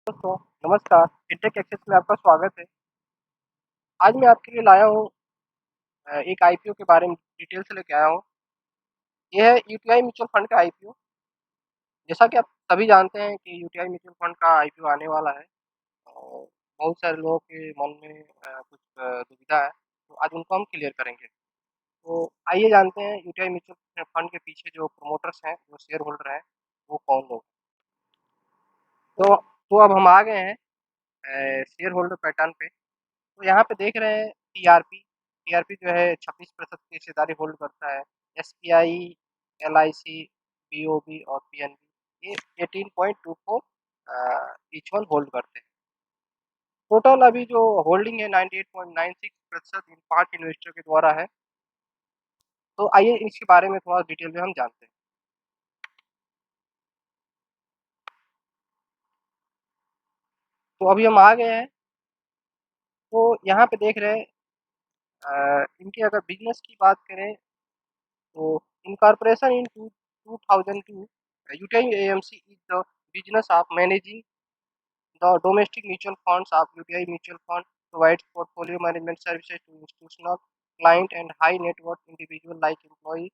दोस्तों, नमस्कार। Fintech access में आपका स्वागत है। आज मैं आपके लिए लाया हूँ एक आईपीओ के बारे में डिटेल से लेके आया हूँ। ये है यूटीआई म्यूचुअल फंड का आईपीओ। जैसा कि आप सभी जानते हैं कि यूटीआई म्यूचुअल फंड का आईपीओ आने वाला है और बहुत सारे लोगों के मन में कुछ दुविधा है, तो आज उनको हम क्लियर करेंगे। तो आइए जानते हैं यूटीआई म्यूचुअल फंड के पीछे जो प्रमोटर्स हैं, जो शेयर होल्डर हैं, वो कौन लोग हैं। तो अब हम आ गए हैं शेयर होल्डर पैटर्न पे। तो यहाँ पे देख रहे हैं टीआरपी। टीआरपी जो है 26% की हिस्सेदारी होल्ड करता है। एसबीआई, एलआईसी, बीओबी और पीएनबी ये 18.24 ईच वन होल्ड करते हैं। टोटल अभी जो होल्डिंग है 98.96% इन 5 इन्वेस्टर के द्वारा है। तो आइए इसके बारे में थोड़ा डिटेल में हम जानते हैं। तो अभी हम आ गए हैं। तो यहाँ पे देख रहे हैं इनकी अगर बिजनेस की बात करें तो incorporation in 2002, UTI AMC is the business of managing the domestic mutual funds of UTI Mutual Fund, provides portfolio management services to institutional client and high net worth individual like employee,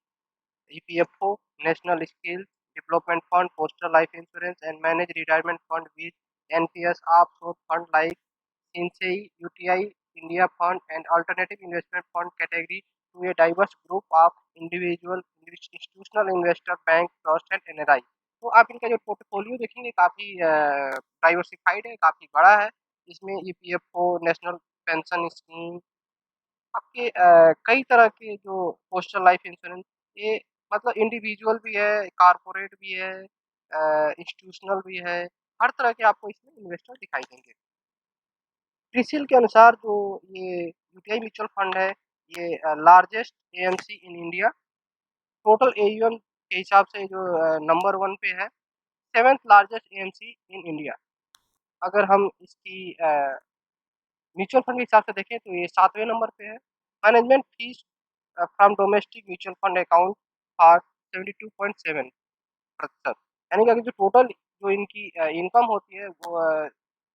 EPFO, National Skill Development Fund, Postal Life Insurance, and manage retirement fund with NPS offshore fund like Shinsei, UTI India Fund, and alternative investment fund category to a diverse group of individual institutional investor, bank, trust, and NRI। तो आप इनका जो portfolio देखेंगे काफ़ी diversified है, काफ़ी बड़ा है। इसमें ईपीएफओ, नेशनल पेंशन स्कीम, आपके कई तरह के जो पोस्टल लाइफ इंश्योरेंस, ये मतलब इंडिविजुअल भी है, कारपोरेट भी है, इंस्टीट्यूशनल भी है, हर तरह के आपको इसमें इन्वेस्टर दिखाई देंगे। क्रिसिल के अनुसार जो ये यूटीआई म्यूचुअल फंड है, ये largest AMC in India. Total AUM के हिसाब से जो नंबर 1 पे है, 7th largest AMC in India. अगर हम इसकी म्यूचुअल फंड के हिसाब से देखें तो ये 7वें नंबर पे है। Management fees from domestic mutual fund account are 72.7%। यानी कि अगर जो टोटल जो इनकी इनकम होती है वो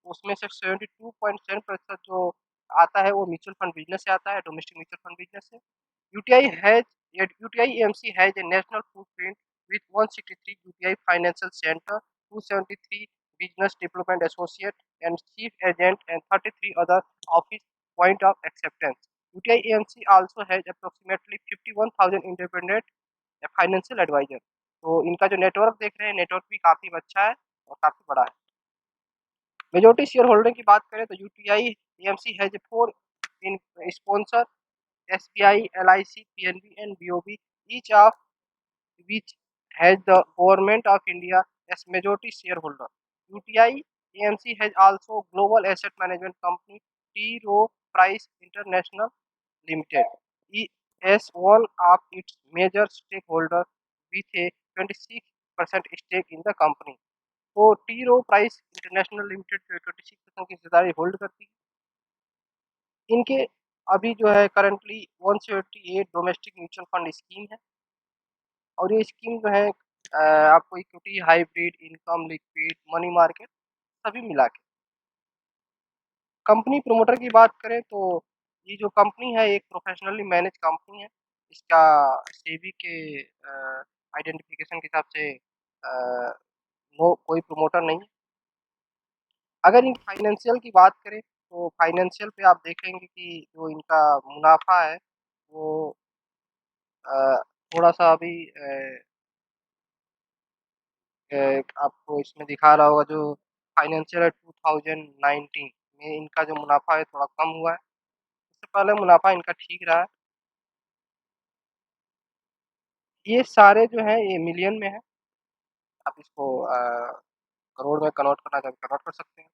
उसमें से 72.7% जो आता है वो म्यूचुअल फंड बिजनेस से आता है, डोमेस्टिक म्यूचुअल फंड बिजनेस से। UTI has UTI AMC has a national footprint with 163 UTI Financial Center, 273 Business Development Associate and Chief Agent, and 33 other office point of acceptance. UTI AMC also has approximately 51,000 independent financial advisor. तो इनका जो network देख रहे हैं, network भी काफ़ी अच्छा है और काफ़ी बड़ा है। मेजॉरिटी शेयर होल्डर की बात करें तो UTI AMC has 4 in sponsor, SBI, LIC, PNB and BOB, each of which has the Government of India as majority shareholder. UTI AMC has also global asset management company T. Rowe Price International Limited as one of its major stakeholders with a 26% stake in the company। तो T रो price international limited जो 26% की हिस्सेदारी hold करती है। इनके अभी जो है currently 178 domestic mutual fund scheme है और ये स्कीम जो है आपको equity, hybrid, income, liquid, money market सभी मिला के। कंपनी प्रमोटर की बात करें तो ये जो कंपनी है एक प्रोफेशनली मैनेज कंपनी है। इसका सेबी के आइडेंटिफिकेशन के हिसाब से नो कोई प्रमोटर नहीं है। अगर इन फाइनेंशियल की बात करें तो फाइनेंशियल पे आप देखेंगे कि जो इनका मुनाफा है वो थोड़ा-सा अभी अ, आपको इसमें दिखा रहा होगा जो फाइनेंशियल है 2019 में इनका जो मुनाफा है थोड़ा कम हुआ है। इससे पहले मुनाफा इनका ठीक रहा है। ये सारे जो हैं ये मिलियन में है। आप इसको करोड़ में कन्वर्ट करना चाहें तो कन्वर्ट कर सकते हैं।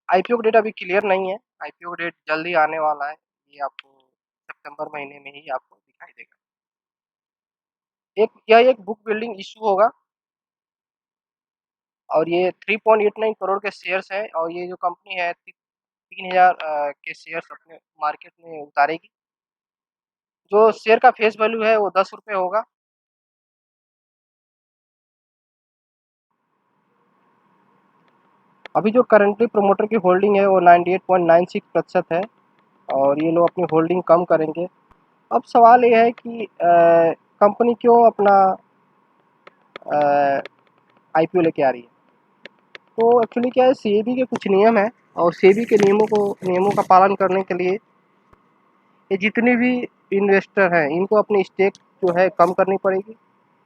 आईपीओ का डेट अभी क्लियर नहीं है। आईपीओ का डेट जल्द ही आने वाला है। ये आपको सितंबर महीने में ही आपको दिखाई देगा। यह एक बुक बिल्डिंग इश्यू होगा और ये 3.89 करोड़ के शेयर्स हैं और ये जो कंपनी है 3000 के शेयर्स अपने मार्केट में उतारेगी। जो शेयर का फेस वैल्यू है वो ₹10 होगा। अभी जो करंटली प्रोमोटर की होल्डिंग है वो 98.96% है और ये लोग अपनी होल्डिंग कम करेंगे। अब सवाल ये है कि कंपनी क्यों अपना आईपीओ लेके आ रही है। तो एक्चुअली क्या है, सेबी के कुछ नियम है और सेबी के नियमों का पालन करने के लिए ये जितने भी इन्वेस्टर हैं इनको अपनी स्टेक जो है कम करनी पड़ेगी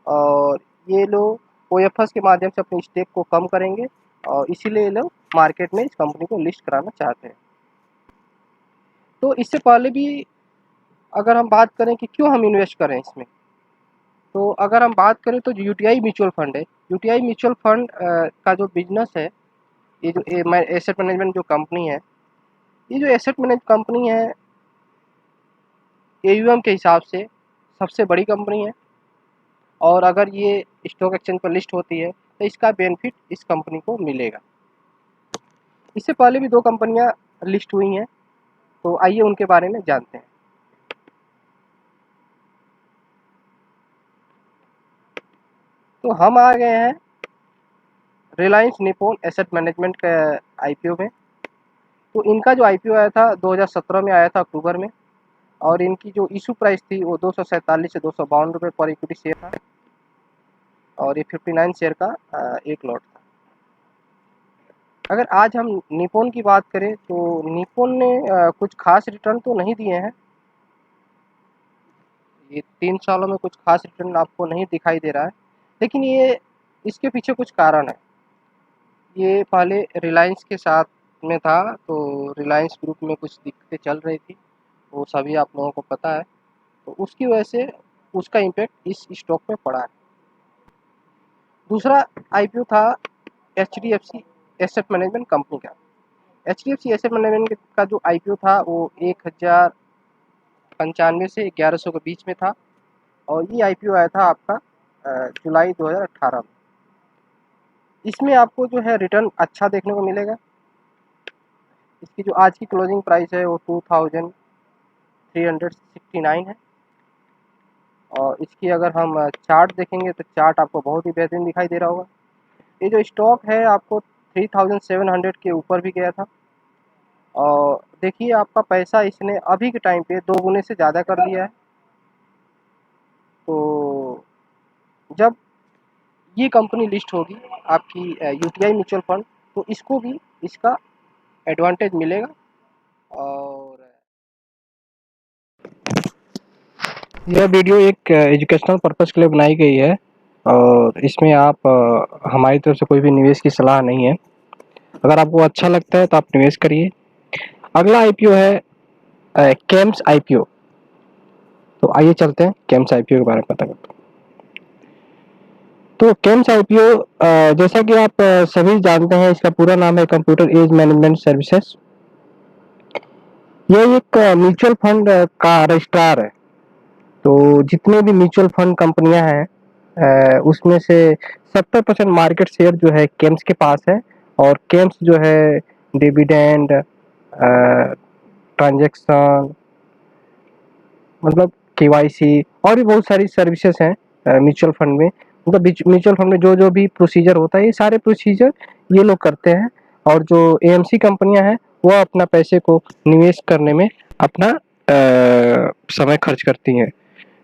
और ये लोग ओएफएस के माध्यम से अपनी स्टेक को कम करेंगे और इसीलिए ये लोग मार्केट में इस कंपनी को लिस्ट कराना चाहते हैं। तो इससे पहले भी अगर हम बात करें कि क्यों हम इन्वेस्ट करें इसमें, तो अगर हम बात करें तो जो यूटीआई म्यूचुअल फंड है, यूटीआई म्यूचुअल फंड का जो बिजनेस है, ये जो एसेट मैनेजमेंट जो कंपनी है, ये जो एसेट मैनेज कंपनी है एयूएम के हिसाब से सबसे बड़ी कंपनी है और अगर ये स्टॉक एक्सचेंज पर लिस्ट होती है तो इसका बेनिफिट इस कंपनी को मिलेगा। इससे पहले भी 2 कंपनियां लिस्ट हुई हैं, तो आइए उनके बारे में जानते हैं। तो हम आ गए हैं रिलायंस निप्पॉन एसेट मैनेजमेंट के आईपीओ में। तो इनका जो आईपीओ आया था 2017 में आया था अक्टूबर में और इनकी जो इशू प्राइस थी वो 247 से 252 रुपये पर इक्विटी शेयर था और ये 59 शेयर का एक लॉट था। अगर आज हम निप्पॉन की बात करें तो निप्पॉन ने कुछ खास रिटर्न तो नहीं दिए हैं, ये 3 सालों में कुछ खास रिटर्न आपको नहीं दिखाई दे रहा है, लेकिन ये इसके पीछे कुछ कारण है। ये पहले रिलायंस के साथ में था, तो रिलायंस ग्रुप में कुछ दिक्कतें चल रही थी, वो सभी आप लोगों को पता है, तो उसकी वजह से उसका इम्पैक्ट इस स्टॉक में पड़ा है। दूसरा आईपीओ था एचडीएफसी एसेट मैनेजमेंट कंपनी का। एचडीएफसी एसेट मैनेजमेंट का जो आईपीओ था वो 1095 से 1100 के बीच में था और ये आईपीओ आया था आपका जुलाई 2018 में। इसमें आपको जो है रिटर्न अच्छा देखने को मिलेगा। इसकी जो आज की क्लोजिंग प्राइस है वो 2369 है और इसकी अगर हम चार्ट देखेंगे तो चार्ट आपको बहुत ही बेहतरीन दिखाई दे रहा होगा। ये जो स्टॉक है आपको 3700 के ऊपर भी गया था और देखिए आपका पैसा इसने अभी के टाइम पे 2 गुने से ज़्यादा कर दिया है। तो जब ये कंपनी लिस्ट होगी आपकी यूटीआई म्यूचुअल फंड, तो इसको भी इसका एडवांटेज मिलेगा। और यह वीडियो एक एजुकेशनल पर्पस के लिए बनाई गई है और इसमें आप हमारी तरफ से कोई भी निवेश की सलाह नहीं है। अगर आपको अच्छा लगता है तो आप निवेश करिए। अगला आईपीओ है केम्स आईपीओ। तो आइए चलते हैं केम्स आईपीओ के बारे में पता करते हैं। तो केम्स आईपीओ जैसा कि आप सभी जानते हैं, इसका पूरा नाम है कंप्यूटर एज मैनेजमेंट सर्विसेज। यह एक म्यूचुअल फंड का रजिस्ट्रार है। तो जितने भी म्यूचुअल फंड कंपनियां हैं उसमें से 70% मार्केट शेयर जो है केम्स के पास है और केम्स जो है डिविडेंड, ट्रांजैक्शन, मतलब केवाईसी और भी बहुत सारी सर्विसेज हैं म्यूचुअल फंड में। मतलब म्यूचुअल फंड में जो जो भी प्रोसीजर होता है ये सारे प्रोसीजर ये लोग करते हैं और जो एएमसी कंपनियां हैं वो अपना पैसे को निवेश करने में अपना समय खर्च करती हैं।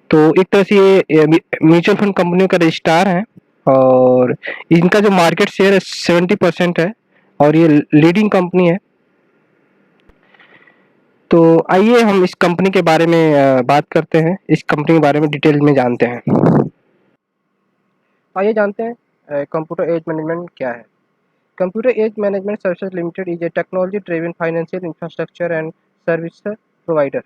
तो एक तरह से ये म्यूचुअल फंड कंपनियों का रजिस्ट्रार है और इनका जो मार्केट शेयर है 70% है और ये लीडिंग कंपनी है। तो आइए हम इस कंपनी के बारे में बात करते हैं, इस कंपनी के बारे में डिटेल में जानते हैं। आइए जानते हैं कंप्यूटर एज मैनेजमेंट क्या है। Computer age management services limited is a technology driven financial infrastructure and service provider.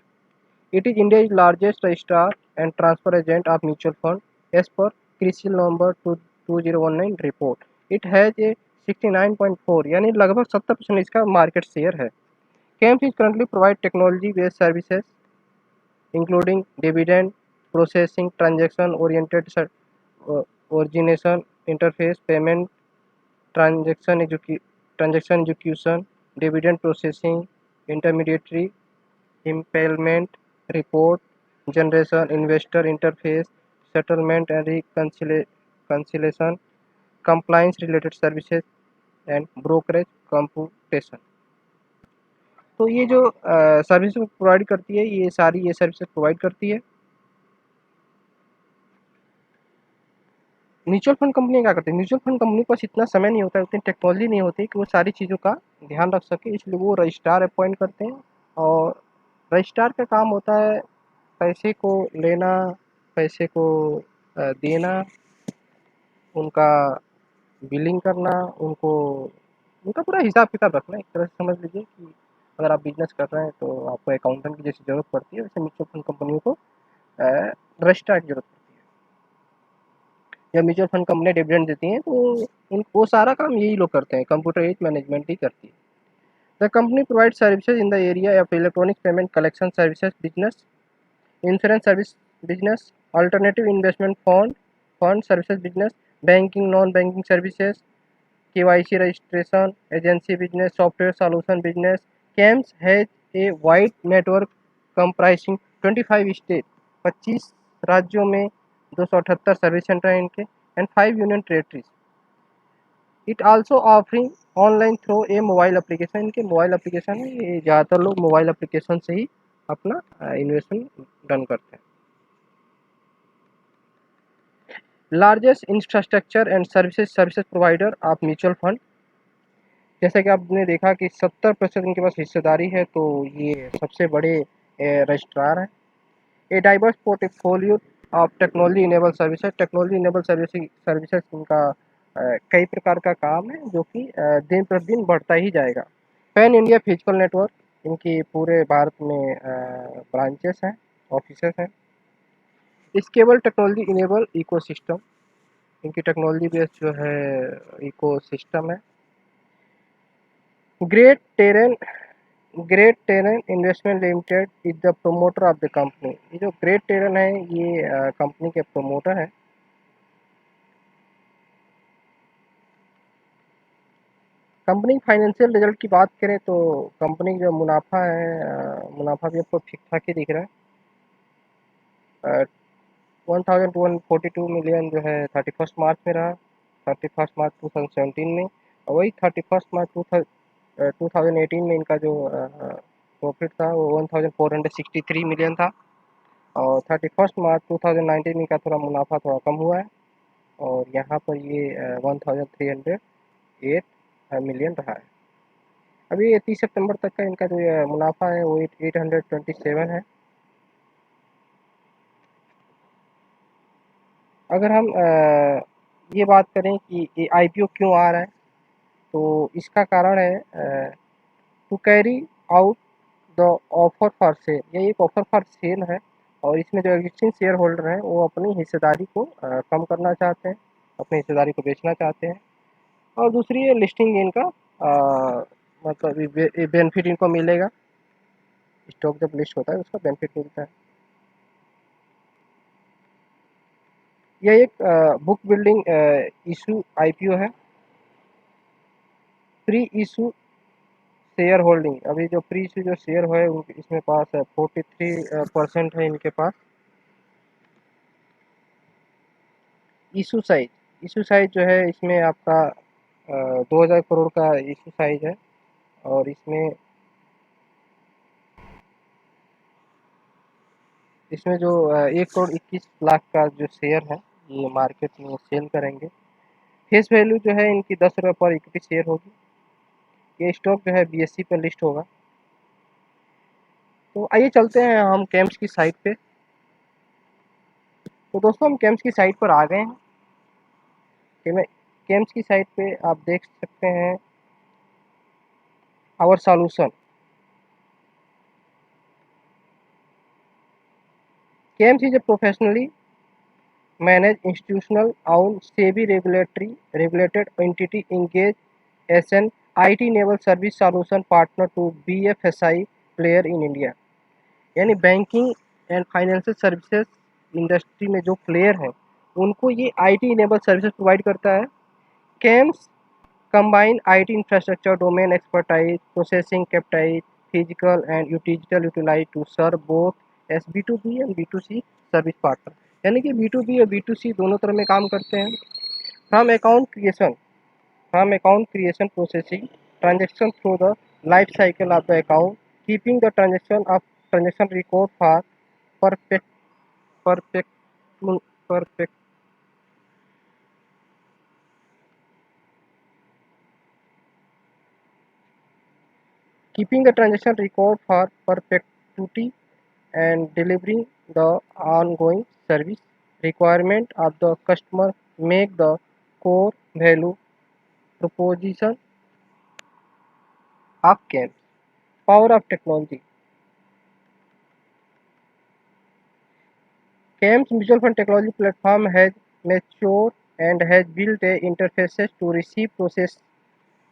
It is India's largest registrar and transfer agent of mutual fund as per CRISIL number 2019 report. It has a 69.4 यानी लगभग 70% इसका market share है। CAMS is currently provide technology based services including dividend processing, transaction oriented origination interface, payment transaction execution, dividend processing, intermediary impairment, report generation, investor interface, settlement and reconciliation, compliance related services, and brokerage computation. तो ये जो service provide करती है, ये सारी ये services provide करती है। म्यूचुअल फंड कंपनी क्या करती है, म्यूचुअल फंड कंपनी के पास इतना समय नहीं होता है, उतनी टेक्नोलॉजी नहीं होती कि वो सारी चीज़ों का ध्यान रख सके, इसलिए वो रजिस्ट्रार अपॉइंट करते हैं। और रजिस्ट्रार का काम होता है पैसे को लेना, पैसे को देना, उनका बिलिंग करना, उनको उनका पूरा हिसाब किताब रखना। एक तरह से समझ लीजिए कि अगर आप बिजनेस कर रहे हैं तो आपको अकाउंटेंट की जैसी ज़रूरत पड़ती है, वैसे म्यूचुअल फंड कंपनियों को रजिस्ट्रार की ज़रूरत पड़ती है। जब म्यूचुअल फंड कंपनी डिविडेंड देती हैं तो उन वो सारा काम यही लोग करते हैं, कंप्यूटर एज मैनेजमेंट ही करती है। The company provide services in the area of electronic payment collection services business, insurance service business, alternative investment fund services business, banking non banking services, KYC registration, agency business, software solution business. CAMS has a wide network comprising 25 states, 25 राज्यों में 278 service centre हैं इनके, and 5 union territories. It also offering online through a mobile application, इनके mobile application है, ये ज़्यादातर लोग mobile application से ही अपना इन्वेस्टमेंट डन करते हैं। Largest infrastructure and services provider of mutual fund, जैसा कि आपने देखा कि 70% इनके पास हिस्सेदारी है, तो ये सबसे बड़े रजिस्ट्रार हैं। A diverse portfolio of technology enable services, technology enable services इनका कई प्रकार का काम है, जो कि दिन प्रतिदिन बढ़ता ही जाएगा। पैन इंडिया फिजिकल नेटवर्क, इनकी पूरे भारत में ब्रांचेस हैं, ऑफिसेस हैं। स्केबल टेक्नोलॉजी इनेबल इकोसिस्टम, इनकी टेक्नोलॉजी बेस जो है इकोसिस्टम है। Great terrain great terrain investment limited is the promoter of the company, ये जो ग्रेट टेरन है ये कंपनी के प्रोमोटर है। कंपनी फाइनेंशियल रिजल्ट की बात करें तो कंपनी का मुनाफा है, मुनाफा भी आपको ठीक ठाक ही दिख रहा है। 1242 मिलियन जो है 31 मार्च में रहा, 31 मार्च 2017 में, और वही 31 मार्च 2018 में इनका जो प्रॉफिट था वो 1463 मिलियन था। और 31 मार्च 2019 में इनका थोड़ा मुनाफा थोड़ा कम हुआ है, और यहाँ पर ये 1308 मिलियन रहा है। अभी ये 30 सितंबर तक का इनका जो मुनाफा है वो 827 है। अगर हम ये बात करें कि ये IPO क्यों आ रहा है, तो इसका कारण है to carry out the offer for sale, ये एक ऑफर फॉर सेल है, और इसमें जो एग्जिस्टिंग शेयर होल्डर हैं वो अपनी हिस्सेदारी को कम करना चाहते हैं, अपनी हिस्सेदारी को बेचना चाहते हैं। और दूसरी है लिस्टिंग गेन का, मतलब बेनिफिट इनको मिलेगा, स्टॉक जब लिस्ट होता है उसका बेनिफिट मिलता है। यह एक बुक बिल्डिंग इशू IPO है। प्री इशू शेयर होल्डिंग, अभी जो प्री इशू जो शेयर है उनके इसमें पास है 43% है इनके पास। इशू साइज जो है इसमें आपका 2000 करोड़ का इशू साइज है, और इसमें इसमें जो 1 करोड़ 21 लाख का जो शेयर है ये मार्केट में सेल करेंगे। फेस वैल्यू जो है इनकी 10 रुपये पर इक्विटी शेयर होगी। ये स्टॉक जो है BSE पर लिस्ट होगा। तो आइए चलते हैं हम कैम्स की साइट पे। तो दोस्तों हम कैम्स की साइट पर आ गए हैं। कैम्स की साइट पे आप देख सकते हैं our solution. CAMS is a professionally manage institutional owned SEBI regulated entity engaged as an IT-enabled service solution partner to BFSI player in India। यानी banking and financial services industry में जो player हैं उनको ये IT इनेबल सर्विसेज प्रोवाइड करता है। CAMS combine IT infrastructure, domain expertise, processing capitalise, physical and digital utilise to serve both as B2B and B2C service partner, यानी कि B2B और B2C दोनों तरह में काम करते हैं। From account creation from account creation processing transaction through the life cycle of the account, keeping the transaction record for perfect perfect perfect keeping the transaction record for perpetuity and delivering the ongoing service requirement of the customer make the core value proposition of CAMS. Power of technology. CAMS Mutual Fund Technology Platform has matured and has built a interfaces to receive, process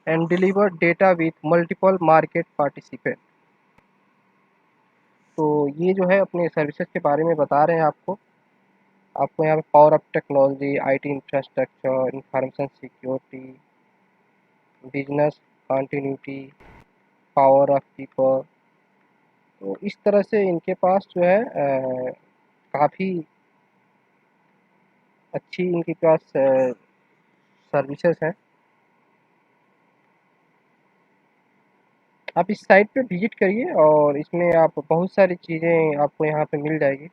and deliver data with multiple market participants. तो ये जो है अपने services के बारे में बता रहे हैं आपको यहाँ पे power of technology, IT infrastructure, information security, business continuity, power of people. तो इस तरह से इनके पास जो है काफ़ी अच्छी इनके पास सर्विसेज हैं। आप इस साइट पे विजिट करिए और इसमें आप बहुत सारी चीज़ें आपको यहाँ पे मिल जाएगी।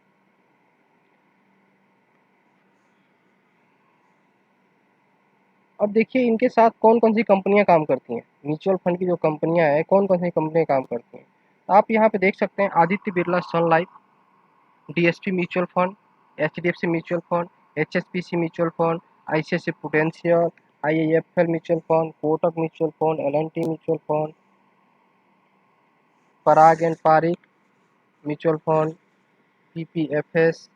अब देखिए इनके साथ कौन-कौन सी कंपनियाँ काम करती हैं। म्यूचुअल फंड की जो कंपनियाँ हैं, कौन-कौन सी कंपनियाँ काम करती हैं। आप यहाँ पे देख सकते हैं Aditya Birla sun life, DSP mutual fund, HDFC mutual fund, HSBC mutual fund, ICICI prudential, IIFL mutual fund, Kotak mutual fund, L and T mutual fund, Parag and Parikh mutual fund, PPFS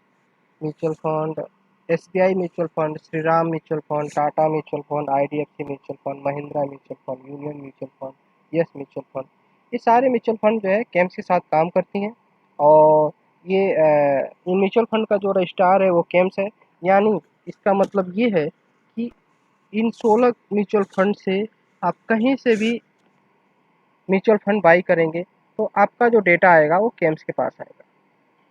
mutual fund, SBI mutual fund, Shriram mutual fund, Tata mutual fund, IDFC mutual fund, Mahindra mutual fund, union mutual fund, yes mutual fund. ये सारे mutual fund जो है camps के साथ काम करती हैं और ये इन म्यूचुअल फंड का जो रजिस्ट्रार है वो कैम्स है। यानी इसका मतलब ये है कि इन 16 म्यूचुअल फंड से आप कहीं से भी म्यूचुअल फंड बाई करेंगे तो आपका जो डेटा आएगा वो कैम्स के पास आएगा।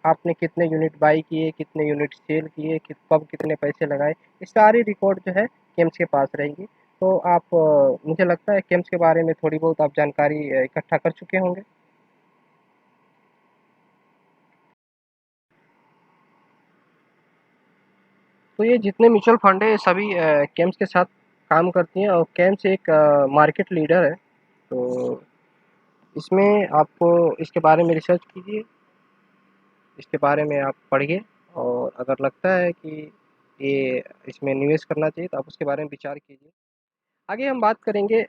आपने कितने यूनिट बाई किए, कितने यूनिट सेल किए, कब कितने पैसे लगाए, ये सारी रिकॉर्ड जो है केम्स के पास रहेंगी। तो आप मुझे लगता है केम्स के बारे में थोड़ी बहुत आप जानकारी इकट्ठा कर चुके होंगे। तो ये जितने म्यूचुअल फंड है ये सभी केम्स के साथ काम करती हैं और केम्स एक मार्केट लीडर है। तो इसमें आपको इसके बारे में रिसर्च कीजिए, इसके बारे में आप पढ़िए और अगर लगता है कि ये इसमें निवेश करना चाहिए तो आप उसके बारे में विचार कीजिए। आगे हम बात करेंगे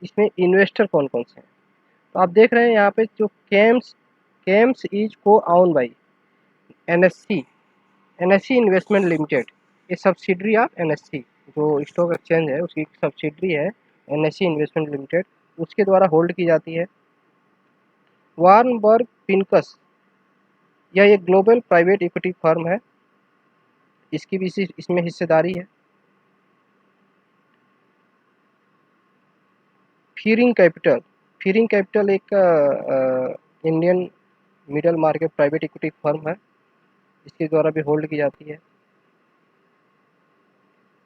इसमें इन्वेस्टर कौन-कौन से हैं। तो आप देख रहे हैं यहाँ पे जो CAMS CAMS is co owned by NSC NSC investment limited. ये सब्सिडियरी ऑफ एनएससी जो स्टॉक एक्सचेंज है उसकी सब्सिडियरी है एनएससी इन्वेस्टमेंट लिमिटेड, उसके द्वारा होल्ड की जाती है। वार्नबर्ग पिncus यह एक ग्लोबल प्राइवेट इक्विटी फर्म है, इसकी भी इसमें हिस्सेदारी है। फीरिंग कैपिटल एक Indian middle market private equity firm है, इसके द्वारा भी होल्ड की जाती है।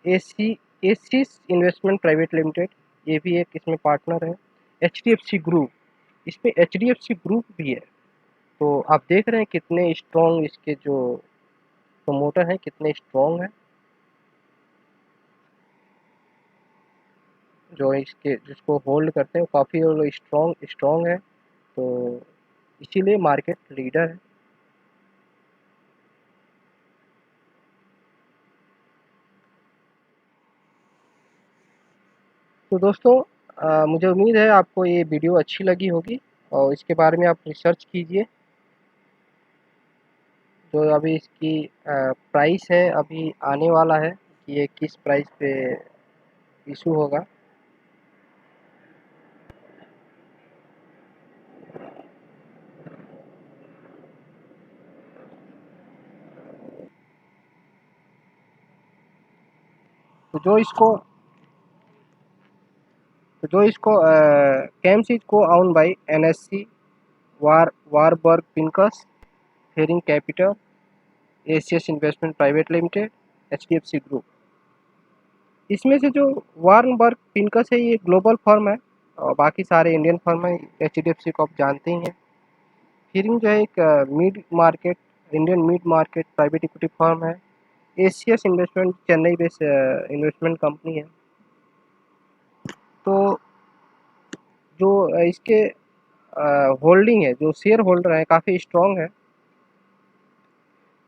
एसी एसिस इन्वेस्टमेंट प्राइवेट लिमिटेड ये भी एक इसमें पार्टनर है। एचडीएफसी ग्रुप, इसमें एचडीएफसी ग्रुप भी है। तो आप देख रहे हैं कितने स्ट्रॉन्ग इसके जो प्रमोटर हैं कितने स्ट्रॉन्ग हैं, जो इसके जिसको होल्ड करते हैं वो काफ़ी लोग स्ट्रॉन्ग स्ट्रॉन्ग है। तो इसीलिए मार्केट लीडर है। तो दोस्तों मुझे उम्मीद है आपको ये वीडियो अच्छी लगी होगी और इसके बारे में आप रिसर्च कीजिए। जो अभी इसकी प्राइस है अभी आने वाला है कि ये किस प्राइस पे इशू होगा। तो जो इसको कैम्स को own by NSC Warburg Pincus, Faering capital, ACS investment private limited, HDFC group. इसमें से जो वॉरेन बर्ग फिनकस है ये ग्लोबल फर्म है और बाकी सारे इंडियन फर्म है। HDFC को आप जानते ही हैं। हिरिंग जो है एक mid market Indian mid market private equity firm है। एशियस investment Chennai based investment company है। तो जो इसके होल्डिंग है, जो शेयर होल्डर है काफ़ी स्ट्रॉन्ग है।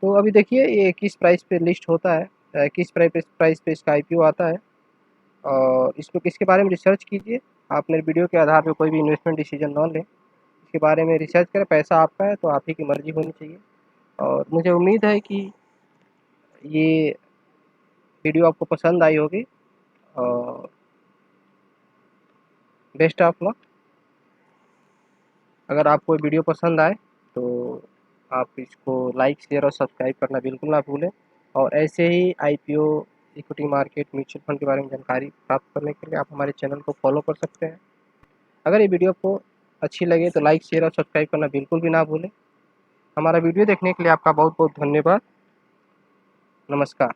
तो अभी देखिए ये किस प्राइस पे लिस्ट होता है, किस प्राइस पे इसका IPO आता है और इसको इसके बारे में रिसर्च कीजिए। आप मेरे वीडियो के आधार पे कोई भी इन्वेस्टमेंट डिसीजन न लें, इसके बारे में रिसर्च करें। पैसा आपका है तो आप ही की मर्ज़ी होनी चाहिए और मुझे उम्मीद है कि ये वीडियो आपको पसंद आई होगी और बेस्ट ऑफ लक। अगर आपको वीडियो पसंद आए तो आप इसको लाइक शेयर और सब्सक्राइब करना बिल्कुल ना भूलें और ऐसे ही IPO equity market mutual fund के बारे में जानकारी प्राप्त करने के लिए आप हमारे चैनल को फॉलो कर सकते हैं। अगर ये वीडियो आपको अच्छी लगे तो लाइक शेयर और सब्सक्राइब करना बिल्कुल भी ना भूलें। हमारा वीडियो देखने के लिए आपका बहुत बहुत धन्यवाद। नमस्कार।